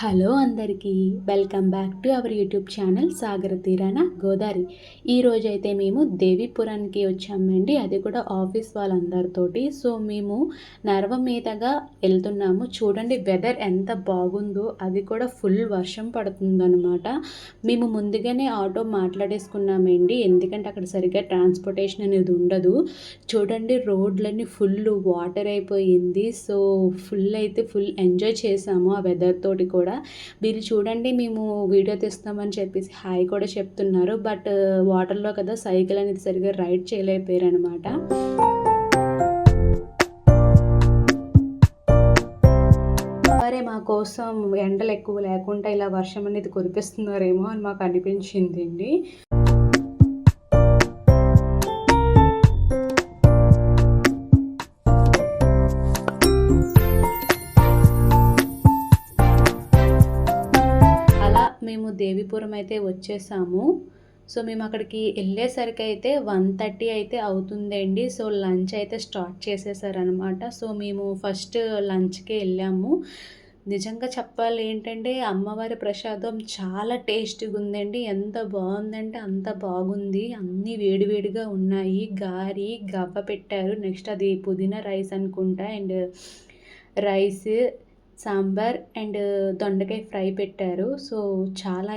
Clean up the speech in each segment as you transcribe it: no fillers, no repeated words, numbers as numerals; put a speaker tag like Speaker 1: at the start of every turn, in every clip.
Speaker 1: Hello అందరికీ welcome back to our YouTube channel సాగర తీరాన గోదావరి. ఈరోజైతే మేము దేవీపురానికి వచ్చామండి, అది కూడా ఆఫీస్ వాళ్ళందరితోటి. సో మేము నర్వ మీదగా వెళ్తున్నాము. చూడండి వెదర్ ఎంత బాగుందో, అది కూడా ఫుల్ వర్షం పడుతుందన్నమాట. మేము ముందుగానే ఆటో మాట్లాడేసుకున్నామండి, ఎందుకంటే అక్కడ సరిగ్గా ట్రాన్స్పోర్టేషన్ అనేది ఉండదు. చూడండి రోడ్లన్నీ ఫుల్ వాటర్ అయిపోయింది. సో ఫుల్ ఎంజాయ్ చేసాము ఆ వెదర్ తోటి కూడా. వీళ్ళు చూడండి మేము వీడియో తీస్తామని చెప్పేసి హాయ్ కూడా చెప్తున్నారు, బట్ వాటర్లో కదా సైకిల్ అనేది సరిగ్గా రైడ్ చేయలేకపోయారు అనమాట. సరే మా కోసం ఎండలు ఎక్కువ లేకుండా ఇలా వర్షం అనేది కురిపిస్తున్నారేమో అని మాకు అనిపించిందండి. మేము దేవీపురం అయితే వచ్చేసాము. సో మేము అక్కడికి వెళ్ళేసరికి అయితే 1:30 అయితే అవుతుందండి. సో లంచ్ అయితే స్టార్ట్ చేసేసారనమాట. సో మేము ఫస్ట్ లంచ్కే వెళ్ళాము. నిజంగా చెప్పాలి ఏంటంటే అమ్మవారి ప్రసాదం చాలా టేస్టీగా ఉందండి. ఎంత బాగుందంటే అంత బాగుంది. అన్నీ వేడివేడిగా ఉన్నాయి. గారి గవ్వ పెట్టారు, నెక్స్ట్ అది పుదీనా రైస్ అనుకుంటా, అండ్ రైస్, సాంబార్ అండ్ దొండకాయ ఫ్రై పెట్టారు. సో చాలా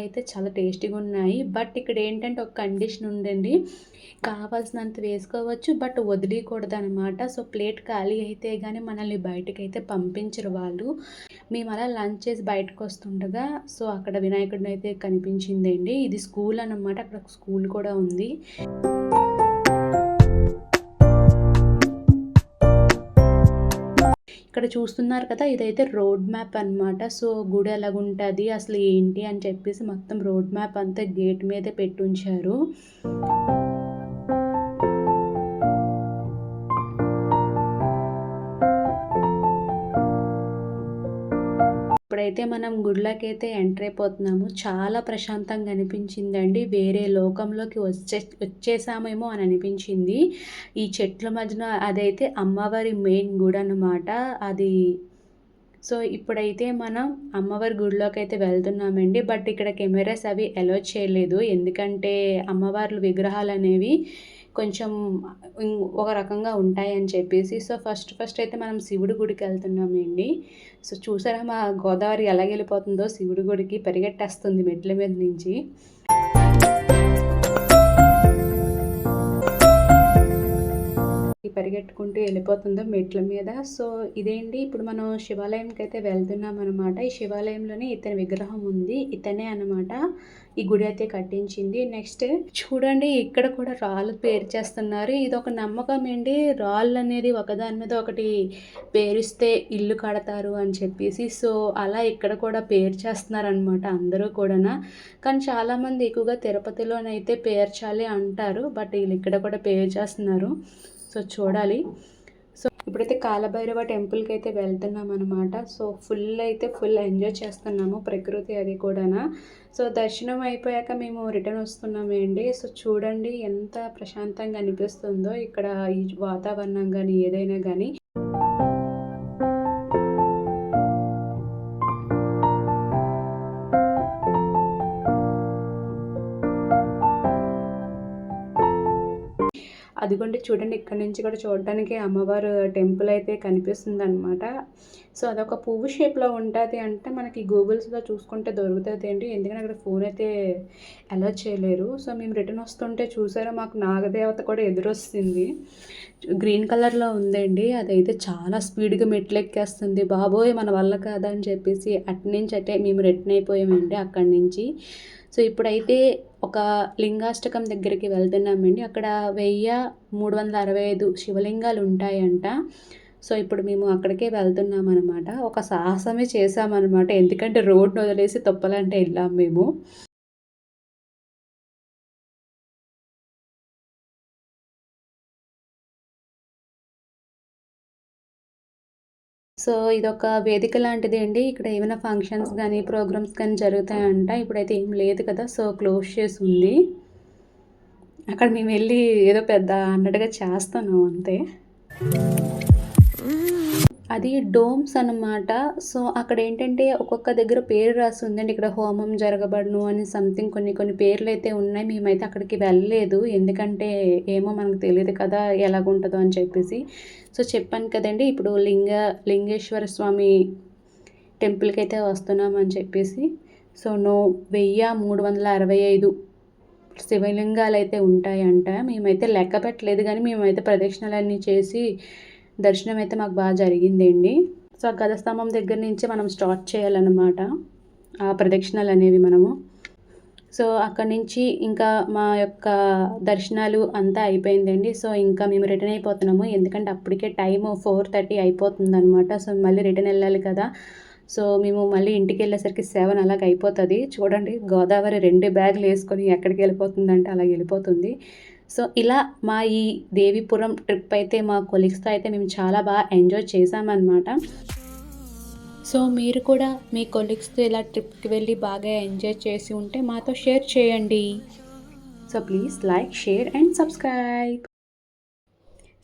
Speaker 1: టేస్టీగా ఉన్నాయి. బట్ ఇక్కడ ఏంటంటే ఒక కండిషన్ ఉందండి, కావాల్సినంత వేసుకోవచ్చు బట్ వదిలేయకూడదు అనమాట. సో ప్లేట్ ఖాళీ అయితే కానీ మనల్ని బయటకైతే పంపించరు వాళ్ళు. మేము అలా లంచ్ చేసి బయటకు వస్తుండగా సో అక్కడ వినాయకుడిని అయితే కనిపించిందండి. ఇది స్కూల్ అన్నమాట, అక్కడ స్కూల్ కూడా ఉంది. ఇక్కడ చూస్తున్నారు కదా, ఇదైతే రోడ్ మ్యాప్ అనమాట. సో గుడి ఎలాగుంటుంది అసలు ఏంటి అని చెప్పేసి మొత్తం రోడ్ మ్యాప్ అంతా గేట్ మీదే పెట్టుంచారు. ఇప్పుడైతే మనం గుడిలోకి అయితే ఎంటర్ అయిపోతున్నాము. చాలా ప్రశాంతంగా అనిపించిందండి. వేరే లోకంలోకి వచ్చేసామేమో అని అనిపించింది. ఈ చెట్ల మధ్యన అదైతే అమ్మవారి మెయిన్ గుడి అన్నమాట అది. సో ఇప్పుడైతే మనం అమ్మవారి గుడిలోకి అయితే వెళ్తున్నామండి. బట్ ఇక్కడ కెమెరాస్ అవి అలో చేయలేదు, ఎందుకంటే అమ్మవార్ల విగ్రహాలు అనేవి కొంచెం ఒక రకంగా ఉంటాయని చెప్పేసి. సో ఫస్ట్ అయితే మనం శివుడి గుడికి వెళ్తున్నామండి. సో చూసారా మా గోదావరి ఎలా వెళ్ళిపోతుందో, శివుడి గుడికి పరిగెట్టేస్తుంది మెట్ల మీద నుంచి. పరిగెట్టుకుంటూ వెళ్ళిపోతుందో మెట్ల మీద. సో ఇదేంటి ఇప్పుడు మనం శివాలయంకి అయితే వెళ్తున్నాం అనమాట. ఈ శివాలయంలోనే ఇతని విగ్రహం ఉంది, ఇతనే అనమాట ఈ గుడి అయితే కట్టించింది. నెక్స్ట్ చూడండి ఇక్కడ కూడా రాళ్ళు పేర్చేస్తున్నారు. ఇది ఒక నమ్మకం ఏంటి, రాళ్ళు అనేది ఒకదాని మీద ఒకటి పేరిస్తే ఇల్లు కడతారు అని చెప్పేసి. సో అలా ఇక్కడ కూడా పేర్చేస్తున్నారు అనమాట అందరూ కూడా. కానీ చాలామంది ఎక్కువగా తిరుపతిలోనైతే పేర్చాలి అంటారు, బట్ వీళ్ళు ఇక్కడ కూడా పేర్చేస్తున్నారు. సో చూడాలి. సో ఇప్పుడైతే కాలభైరవ టెంపుల్కి అయితే వెళ్తున్నాం అనమాట. సో ఫుల్ ఎంజాయ్ చేస్తున్నాము ప్రకృతి అది కూడా. సో దర్శనం అయిపోయాక మేము రిటర్న్ వస్తున్నామండి. సో చూడండి ఎంత ప్రశాంతంగా అనిపిస్తుందో ఇక్కడ ఈ వాతావరణం కానీ ఏదైనా కానీ. అదిగోండి చూడండి, ఇక్కడ నుంచి కూడా చూడడానికి అమ్మవారు టెంపుల్ అయితే కనిపిస్తుంది అనమాట. సో అదొక పువ్వు షేప్లో ఉంటుంది అంటే మనకి గూగుల్స్లో చూసుకుంటే దొరుకుతుంది అండి, ఎందుకంటే అక్కడ ఫోన్ అయితే అలో చేయలేరు. సో మేము రిటర్న్ వస్తుంటే చూసారా మాకు నాగదేవత కూడా ఎదురొస్తుంది, గ్రీన్ కలర్లో ఉందండి. అదైతే చాలా స్పీడ్గా మెట్లు ఎక్కేస్తుంది. బాబోయ్ మన వల్ల కాదా అని చెప్పేసి అట్నుంచి అంటే మేము రిటర్న్ అయిపోయామండి అక్కడి నుంచి. సో ఇప్పుడైతే ఒక లింగాష్టకం దగ్గరికి వెళ్తున్నామండి. అక్కడ 1365 శివలింగాలు ఉంటాయంట. సో ఇప్పుడు మేము అక్కడికే వెళ్తున్నాం అనమాట. ఒక సాహసమే చేసామన్నమాట, ఎందుకంటే రోడ్ను వదిలేసి తొప్పలంటే వెళ్ళాం మేము. సో ఇదొక వేదిక లాంటిది అండి. ఇక్కడ ఏమైనా ఫంక్షన్స్ కానీ ప్రోగ్రామ్స్ కానీ జరుగుతాయంట. ఇప్పుడైతే ఏం లేదు కదా, సో క్లోజ్ చేసి ఉంది. అక్కడ మేము వెళ్ళి ఏదో పెద్ద అన్నట్టుగా చేస్తున్నాం అంతే. అది డోమ్స్ అనమాట. సో, అక్కడేంటంటే ఒక్కొక్క దగ్గర పేరు రాసుందండి. ఇక్కడ హోమం జరగబడును అని సంథింగ్ కొన్ని కొన్ని పేర్లయితే ఉన్నాయి. మేమైతే అక్కడికి వెళ్ళలేదు. ఎందుకంటే ఏమో మనకు తెలీదు కదా! ఎలాగుంటదో అని చెప్పేసి. సో, చెప్పాను కదండీ! ఇప్పుడు లింగేశ్వర స్వామి టెంపుల్‌కైతే వస్తున్నామని చెప్పేసి. సో, 1365 శివలింగాలైతే ఉంటాయంట. మేమైతే లెక్క పెట్టలేదు గానీ, మేమైతే ప్రదక్షిణలన్నీ చేసి దర్శనం అయితే మాకు జరిగిందండి. సో, ఆ గజస్తంభం దగ్గర నుంచి మనం స్టార్ట్ చేయాలనమాట. ఆ ప్రదక్షిణలనేవి మనము. సో, అక్కడి నుంచి ఇంకా మా యొక్క దర్శనాలు అంతా అయిపోయిందండి. సో, ఇంకా మేము రిటర్న్ అయిపోతున్నాము. ఎందుకంటే అప్పటికే టైము 4:30 అయిపోతుందనమాట. సో, మళ్ళీ రిటర్న్ ఎళ్ళాలి కదా! సో, మేము మళ్ళీ ఇంటికెళ్ళేసరికి 7 అలాగ అయిపోతది. చూడండి గోదావరి 2 బ్యాగులేసుకొని ఎక్కడికెళ్ళిపోతుందంటే అలాగెళ్ళిపోతుంది. సో, ఇలా మా ఈ దేవీపురం ట్రిప్ అయితే మా కొలీగ్స్‌తో అయితే మేము చాలా ఎంజాయ్ చేశామనమాట. సో, మీరు కూడా మీ కొలీగ్స్‌తో ఇలా ట్రిప్‌కి వెళ్ళి బాగా ఎంజాయ్ చేసి ఉంటే మాతో షేర్ చేయండి. So, please like, share and subscribe.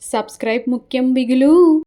Speaker 1: Subscribe ముఖ్యం బిగులు.